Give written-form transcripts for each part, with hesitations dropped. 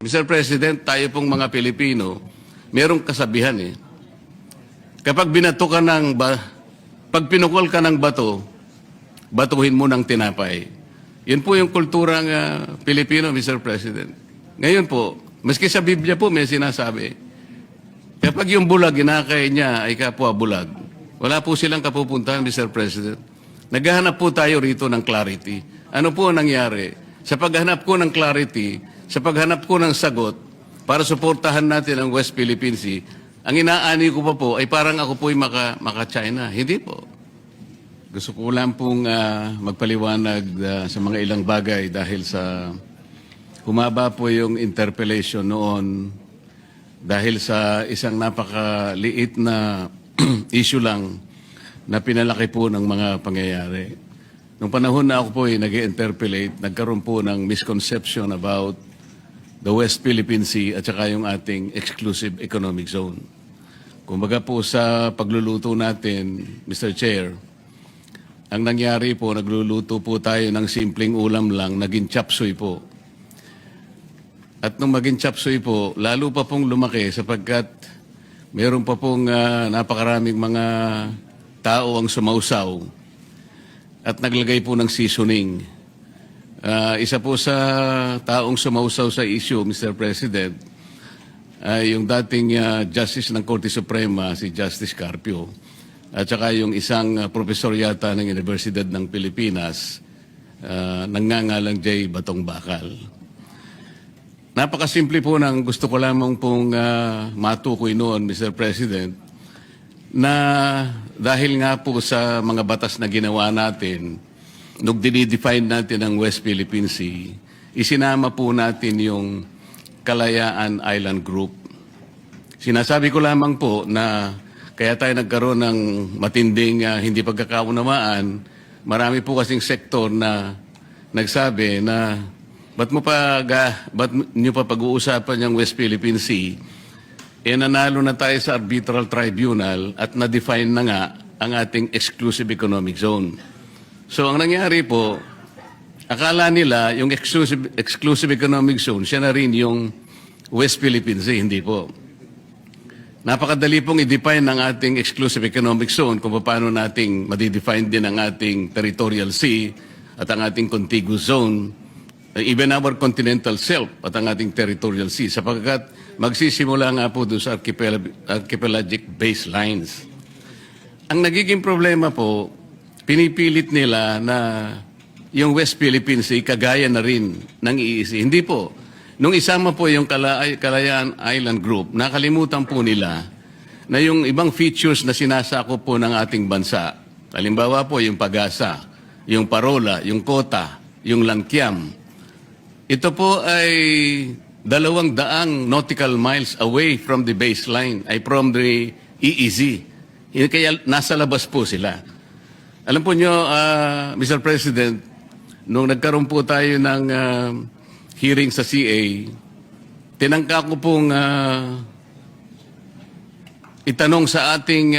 Mr. President, tayo pong mga Pilipino, merong kasabihan eh. Kapag binato ka ng pag pinukol ka ng bato, batuhin mo ng tinapay. Yun po yung kulturang Pilipino, Mr. President. Ngayon po, maski sa Biblia po may sinasabi, kapag yung bulag, inakay niya ay kapwa bulag, wala po silang kapupuntahan, Mr. President. Naghahanap po tayo rito ng clarity. Ano po ang nangyari? Sa paghanap ko ng clarity, sa paghanap ko ng sagot para suportahan natin ang West Philippine Sea, ang inaani ko pa po ay parang ako po'y maka-China. Hindi po. Gusto ko lang pong magpaliwanag sa mga ilang bagay dahil sa humaba po yung interpellation noon dahil sa isang napakaliit na issue lang na pinalaki po ng mga pangyayari. Noong panahon na ako po ay nag-interpellate, nagkaroon po ng misconception about the West Philippine Sea at saka yung ating exclusive economic zone. Kumbaga po sa pagluluto natin, Mr. Chair, ang nangyari po, nagluluto po tayo ng simpleng ulam lang, naging chop suey po. At nung maging chop suey po, lalo pa pong lumaki sapagkat meron pa pong napakaraming mga tao ang sumausaw at naglagay po ng seasoning. Isa po sa taong sumausaw sa issue, Mr. President, ay yung dating Justice ng Korte Suprema, si Justice Carpio, at saka yung isang profesor yata ng Universidad ng Pilipinas, nangangalang J. Batong Bakal. Napakasimple po ng gusto ko lamang pong matukoy noon, Mr. President, na dahil nga po sa mga batas na ginawa natin, nung dinidefine natin ang West Philippine Sea, isinama po natin yung Kalayaan Island Group. Sinasabi ko lamang po na kaya tayo nagkaroon ng matinding hindi pagkakaunawaan. Marami po kasing sektor na nagsabi na ba't nyo pa pag-uusapan yung West Philippine Sea? Nanalo na tayo sa arbitral tribunal at na-define na nga ang ating exclusive economic zone. So ang nangyari po, akala nila yung exclusive economic zone, siya na rin yung West Philippine Sea, hindi po. Napakadali pong i-define ang ating exclusive economic zone kung paano nating madidefine din ang ating territorial sea at ang ating contiguous zone, even our continental shelf at ang ating territorial sea, sapagkat magsisimula nga po doon sa archipelagic baselines. Ang nagiging problema po, pinipilit nila na yung West Philippine Sea kagaya na rin ng EEZ. Hindi po. Nung isama po yung Kalayaan Island Group, nakalimutan po nila na yung ibang features na sinasakop po ng ating bansa, halimbawa po yung Pag-asa, yung Parola, yung Kota, yung Langkiam, ito po ay 200 nautical miles away from the baseline, ay from the EEZ. Kaya nasa labas po sila. Alam po nyo, Mr. President, nung nagkaroon po tayo ng hearing sa CA, tinangka ko pong itanong sa ating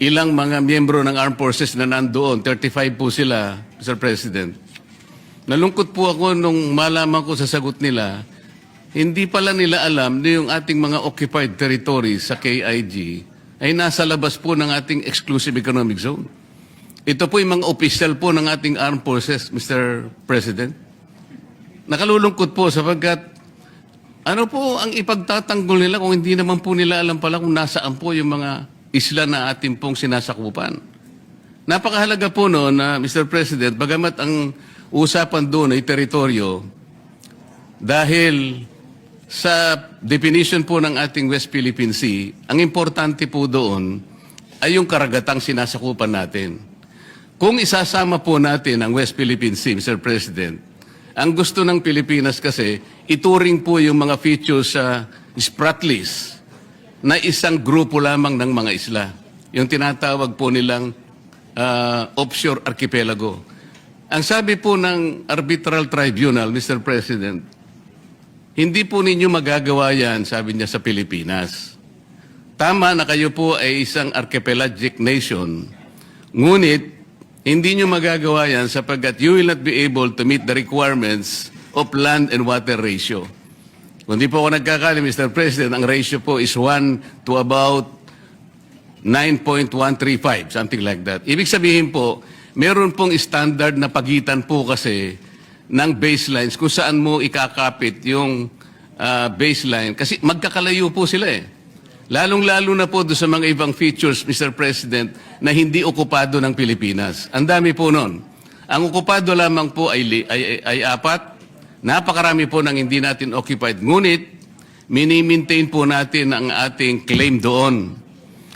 ilang mga miyembro ng armed forces na nandoon, 35 po sila, Mr. President. Nalungkot po ako nung malaman ko sa sagot nila, hindi pala nila alam na yung ating mga occupied territories sa KIG ay nasa labas po ng ating exclusive economic zone. Ito po yung mga official po ng ating armed forces, Mr. President. Nakalulungkot po sapagkat ano po ang ipagtatanggol nila kung hindi naman po nila alam pala kung nasaan po yung mga isla na ating pong sinasakupan. Napakahalaga po noon na, Mr. President, bagamat ang usapan doon ay teritoryo, dahil sa definition po ng ating West Philippine Sea, ang importante po doon ay yung karagatang sinasakupan natin. Kung isasama po natin ang West Philippine Sea, Mr. President, ang gusto ng Pilipinas kasi, ituring po yung mga features sa Spratlys na isang grupo lamang ng mga isla. Yung tinatawag po nilang offshore archipelago. Ang sabi po ng arbitral tribunal, Mr. President, hindi po ninyo magagawa yan, sabi niya, sa Pilipinas. Tama na kayo po ay isang archipelagic nation, ngunit hindi nyo magagawa yan sapagkat you will not be able to meet the requirements of land and water ratio. Kung di po ako nagkakali, Mr. President, ang ratio po is 1 to about 9.135, something like that. Ibig sabihin po, meron pong standard na pagitan po kasi ng baselines kung saan mo ikakapit yung baseline. Kasi magkakalayo po sila eh. Lalong-lalo na po doon sa mga ibang features, Mr. President, na hindi okupado ng Pilipinas. Ang dami po nun. Ang okupado lamang po ay apat. Napakarami po ng hindi natin occupied. Ngunit, mini-maintain po natin ang ating claim doon.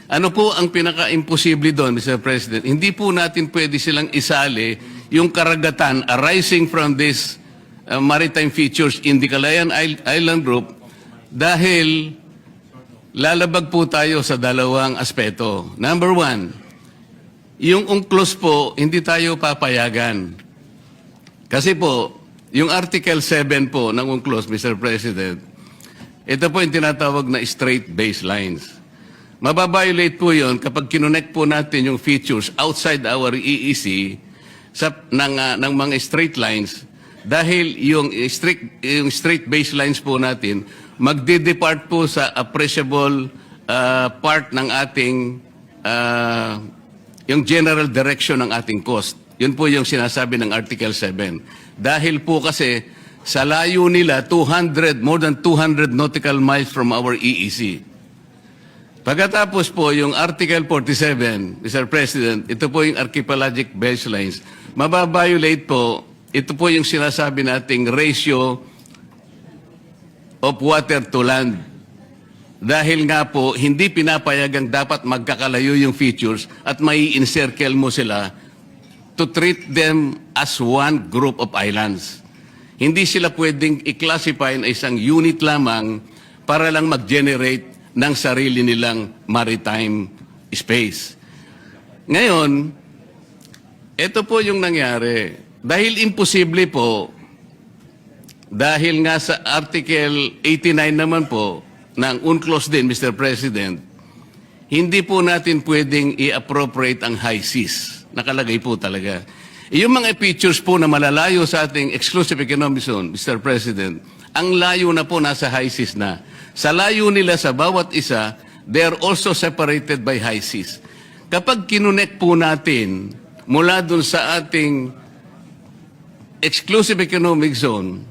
Ano po ang pinaka-imposible doon, Mr. President? Hindi po natin pwede silang isali yung karagatan arising from this maritime features in the Calayan Island Group dahil lalabag po tayo sa dalawang aspeto. Number one, yung UNCLOS po, hindi tayo papayagan. Kasi po, yung Article 7 po ng UNCLOS, Mr. President, ito po yung tinatawag na straight baselines. Mababiolate po yun kapag kinonect po natin yung features outside our EEC ng mga straight lines dahil yung straight baselines po natin magde-depart po sa appreciable part ng ating yung general direction ng ating coast. Yun po yung sinasabi ng Article 7. Dahil po kasi sa layo nila, more than 200 nautical miles from our EEC. Pagkatapos po, yung Article 47, Mr. President, ito po yung archipelagic baselines. Mababiolate po, ito po yung sinasabi nating ratio of water to land. Dahil nga po, hindi pinapayagang dapat magkakalayo yung features at may encircle mo sila to treat them as one group of islands. Hindi sila pwedeng i-classify na isang unit lamang para lang mag-generate ng sarili nilang maritime space. Ngayon, ito po yung nangyari. Dahil imposible po, dahil nga sa Article 89 naman po, ng UNCLOS din, Mr. President, hindi po natin pwedeng i-appropriate ang high seas. Nakalagay po talaga. Yung mga features po na malalayo sa ating exclusive economic zone, Mr. President, ang layo na po nasa high seas na. Sa layo nila sa bawat isa, they are also separated by high seas. Kapag kinonect po natin mula dun sa ating exclusive economic zone,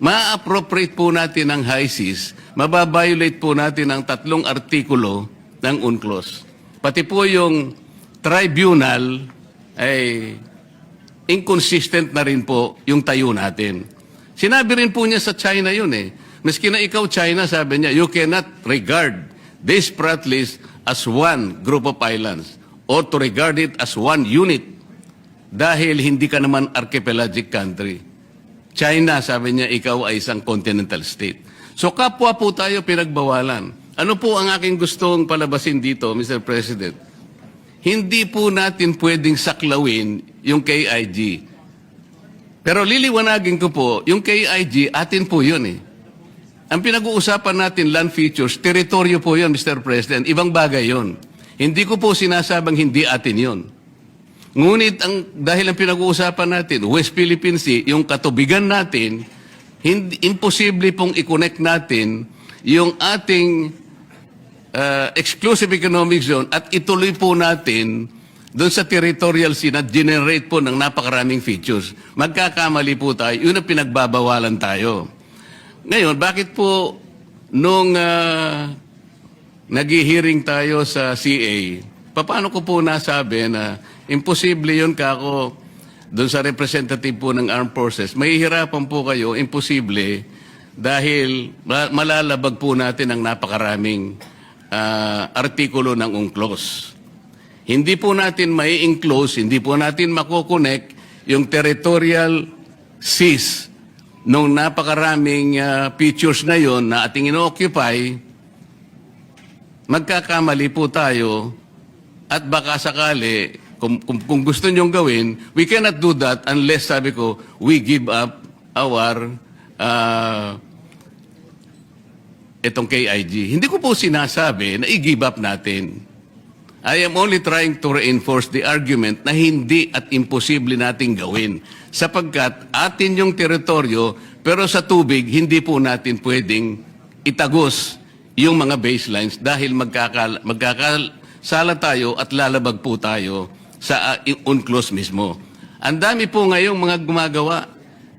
ma-appropriate po natin ang high seas, mababiolate po natin ang 3 artikulo ng UNCLOS. Pati po yung tribunal ay inconsistent na rin po yung tayo natin. Sinabi rin po niya sa China yun eh. Maski na ikaw, China, sabi niya, you cannot regard this Pratt list as one group of islands or to regard it as one unit dahil hindi ka naman archipelagic country. China, sabi niya, ikaw ay isang continental state. So kapwa po tayo pinagbawalan. Ano po ang aking gustong palabasin dito, Mr. President? Hindi po natin pwedeng saklawin yung KIG. Pero liliwanagin ko po, yung KIG, atin po yun eh. Ang pinag-uusapan natin, land features, teritoryo po yun, Mr. President. Ibang bagay yun. Hindi ko po sinasabang hindi atin yun. Ngunit dahil ang pinag-uusapan natin, West Philippine Sea, yung katubigan natin, imposible pong i-connect natin yung ating exclusive economic zone at ituloy po natin doon sa territorial sea na generate po ng napakaraming features. Magkakamali po tayo, yun ang pinagbabawalan tayo. Ngayon, bakit po nung nag-hearing tayo sa CA, paano ko po nasabi na imposible yun kako doon sa representative po ng Armed Forces, mahihirapan po kayo, imposible, dahil malalabag po natin ang napakaraming artikulo ng UNCLOS. Hindi po natin mai-enclose, hindi po natin makokonek yung territorial seas nung napakaraming features na yon na ating ino-occupy. Magkakamali po tayo at baka sakali, kung gusto nyong gawin, we cannot do that unless, sabi ko, we give up our itong KIG. Hindi ko po sinasabi na i-give up natin. I am only trying to reinforce the argument na hindi at imposible nating gawin. Sapagkat atin yung teritoryo, pero sa tubig, hindi po natin pwedeng itagos yung mga baselines dahil magkakasala tayo at lalabag po tayo sa UNCLOS mismo. Ang dami po ngayong mga gumagawa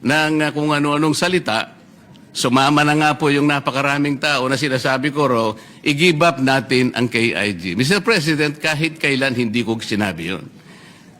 ng kung ano-anong salita. Sumama na nga po yung napakaraming tao na sinasabi ko raw, i-give up natin ang KIG. Mr. President, kahit kailan hindi ko sinabi yun.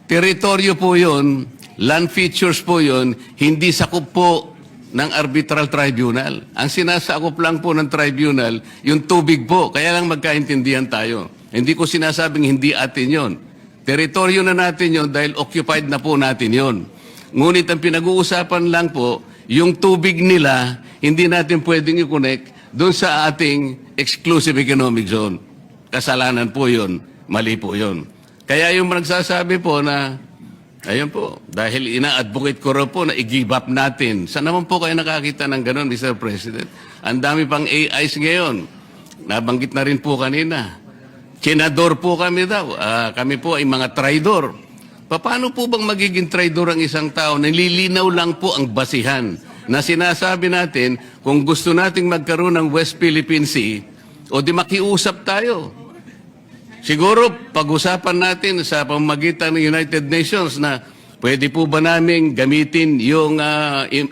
Teritoryo po yun, land features po yun, hindi sakop po ng arbitral tribunal. Ang sinasakop lang po ng tribunal, yung tubig po, kaya lang magkaintindihan tayo. Hindi ko sinasabing hindi atin yon. Teritoryo na natin yon dahil occupied na po natin yon. Ngunit ang pinag-uusapan lang po, yung tubig nila, hindi natin pwedeng i-connect doon sa ating exclusive economic zone. Kasalanan po yun. Mali po yun. Kaya yung nagsasabi po na, ayun po, dahil ina-advocate ko rin po na i-give up natin. Saan naman po kayo nakakita ng ganun, Mr. President? Ang dami pang AIs ngayon. Nabanggit na rin po kanina. Senador po kami daw. Kami po ay mga traidor. Paano po bang magiging traidor ang isang tao? Nililinaw lang po ang basihan na sinasabi natin kung gusto nating magkaroon ng West Philippine Sea o di makiusap tayo. Siguro pag-usapan natin sa pamamagitan ng United Nations na pwede po ba namin gamitin yung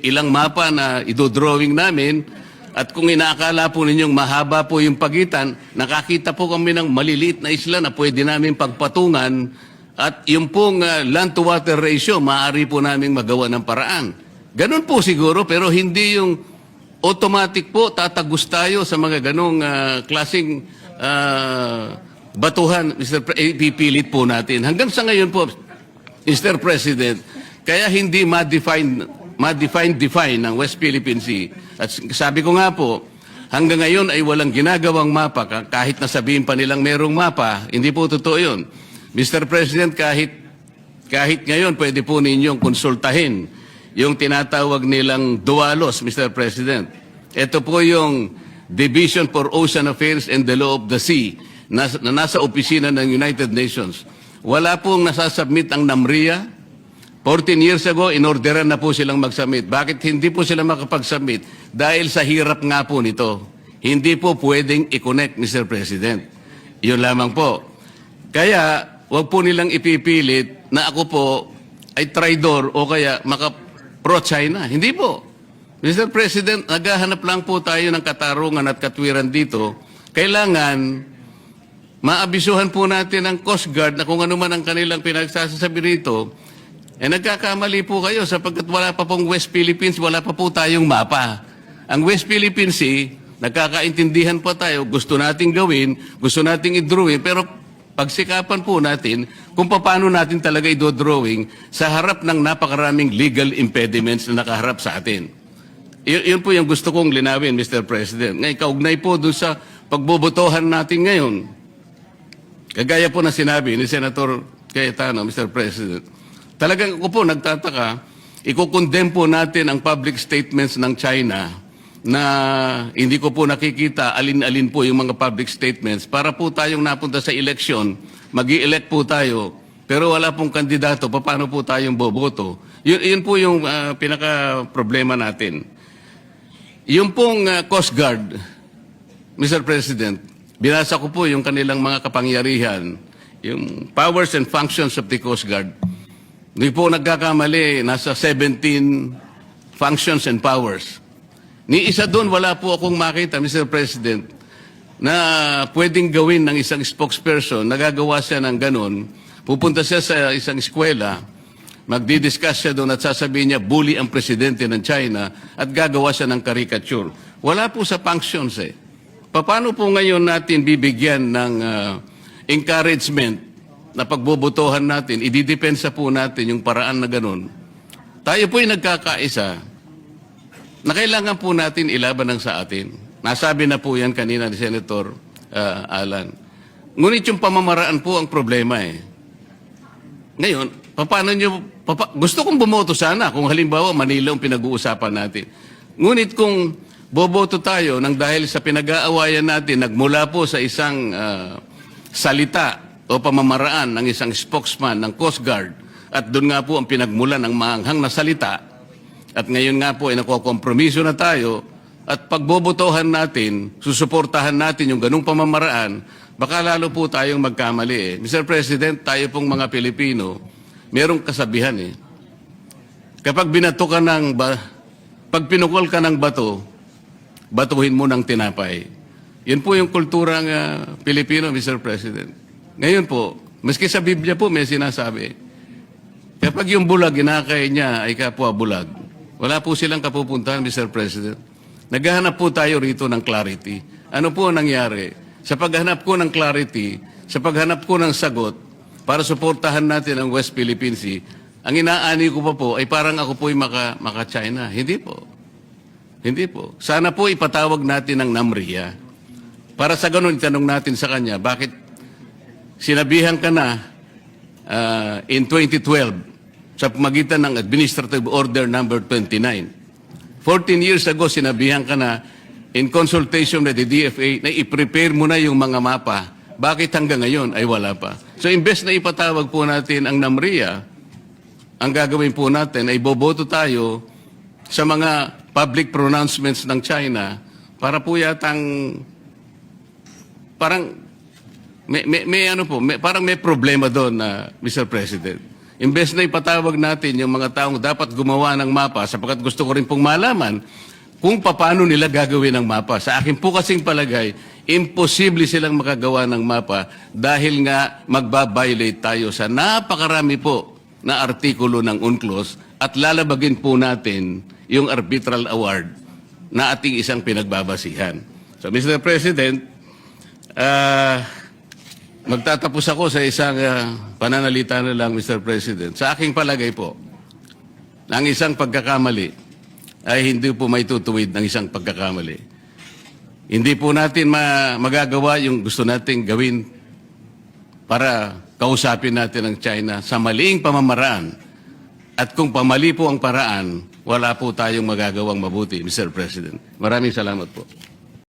ilang mapa na idodrawing namin at kung inaakala po ninyong mahaba po yung pagitan, nakakita po kami ng maliliit na isla na pwede namin pagpatungan at yung pong land-to-water ratio, maaari po namin magawa ng paraan. Ganun po siguro, pero hindi yung automatic po, tatagos tayo sa mga ganong klaseng batuhan, pipilit po natin. Hanggang sa ngayon po, Mr. President, kaya hindi ma-define ng West Philippine Sea. At sabi ko nga po, hanggang ngayon ay walang ginagawang mapa, kahit nasabihin pa nilang merong mapa, hindi po totoo yun. Mr. President, kahit ngayon pwede po ninyong konsultahin yung tinatawag nilang DUALOS, Mr. President. Ito po yung Division for Ocean Affairs and the Law of the Sea na nasa opisina ng United Nations. Wala pong nasasubmit ang NAMRIA. 14 years ago, inorderan na po silang mag-submit. Bakit hindi po sila makapag-submit? Dahil sa hirap nga po nito. Hindi po pwedeng i-connect, Mr. President. Yun lamang po. Kaya, wag po nilang ipipilit na ako po ay traidor o kaya pro-China. Hindi po. Mr. President, naghahanap lang po tayo ng katarungan at katwiran dito. Kailangan maabisuhan po natin ang Coast Guard na kung ano man ang kanilang pinagsasabi rito, nagkakamali po kayo sapagkat wala pa pong West Philippines, wala pa po tayong mapa. Ang West Philippine Sea, nagkakaintindihan pa tayo, gusto nating gawin, gusto nating i-drawing, pero pagsikapan po natin kung paano natin talaga i-drawing sa harap ng napakaraming legal impediments na nakaharap sa atin. Yun po yung gusto kong linawin, Mr. President. Ngayon, kaugnay po doon sa pagbobotohan natin ngayon. Kagaya po na sinabi ni Senator Cayetano, Mr. President, talagang ako po nagtataka, ikukondem po natin ang public statements ng China na hindi ko po nakikita alin-alin po yung mga public statements para po tayong napunta sa eleksyon, mag-i-elect po tayo, pero wala pong kandidato, paano po tayong boboto? Yun po yung pinaka-problema natin. Yung pong Coast Guard, Mr. President, binasa ko po yung kanilang mga kapangyarihan, yung powers and functions of the Coast Guard. Hindi po nagkakamali, nasa 17 functions and powers. Ni isa doon, wala po akong makita, Mr. President, na pwedeng gawin ng isang spokesperson, nagagawa siya ng ganun, pupunta siya sa isang eskwela, magdi-discuss siya doon at sasabihin niya, bully ang presidente ng China at gagawa siya ng caricature. Wala po sa functions eh. Paano po ngayon natin bibigyan ng encouragement na pagbobotohan natin, ididepensa po natin yung paraan na ganun. Tayo po ay nagkakaisa na kailangan po natin ilaban ng sa atin. Nasabi na po yan kanina ni Senator Alan. Ngunit yung pamamaraan po ang problema eh. Ngayon, gusto kong bumoto sana kung halimbawa Manila ang pinag-uusapan natin. Ngunit kung boboto tayo nang dahil sa pinag-aawayan natin, nagmula po sa isang salita o pamamaraan ng isang spokesman ng Coast Guard at doon nga po ang pinagmulan ng maanghang na salita at ngayon nga po ay nakokompromiso na tayo at pagbobotohan natin, susuportahan natin yung ganung pamamaraan, baka lalo po tayong magkamali eh. Mr. President, tayo pong mga Pilipino, merong kasabihan eh. Kapag binato ka pag pinukol ka ng bato, batuhin mo ng tinapay. Yan po yung kulturang Pilipino, Mr. President. Ngayon po, maski sa Biblia po may sinasabi, kapag yung bulag, inakay niya ay kapwa bulag, wala po silang kapupuntahan, Mr. President. Naghahanap po tayo rito ng clarity. Ano po ang nangyari? Sa paghanap ko ng clarity, sa paghanap ko ng sagot, para suportahan natin ang West Philippine Sea, ang inaani ko pa po ay parang ako po'y maka-China. Hindi po. Hindi po. Sana po ipatawag natin ang NAMRIA. Para sa ganun, itanong natin sa kanya, bakit sinabihan ka na in 2012 sa pamagitan ng Administrative Order Number 29. 14 years ago, sinabihan ka na in consultation with the DFA na i-prepare mo na yung mga mapa. Bakit hanggang ngayon ay wala pa? So, imbes na ipatawag po natin ang NAMRIA, ang gagawin po natin ay boboto tayo sa mga public pronouncements ng China para po yatang parang parang may problema doon na Mr. President. Imbes na ipatawag natin yung mga taong dapat gumawa ng mapa sapagkat gusto ko rin pong malaman kung paano nila gagawin ang mapa. Sa akin po kasing palagay, imposible silang makagawa ng mapa dahil nga magbabiolate tayo sa napakarami po na artikulo ng UNCLOS at lalabagin po natin yung arbitral award na ating isang pinagbabasihan. So, Mr. President, magtatapos ako sa isang pananalita na lang, Mr. President. Sa aking palagay po, ang isang pagkakamali ay hindi po may tutuwid ng isang pagkakamali. Hindi po natin magagawa yung gusto nating gawin para kausapin natin ang China sa maliing pamamaraan. At kung pamali po ang paraan, wala po tayong magagawang mabuti, Mr. President. Maraming salamat po.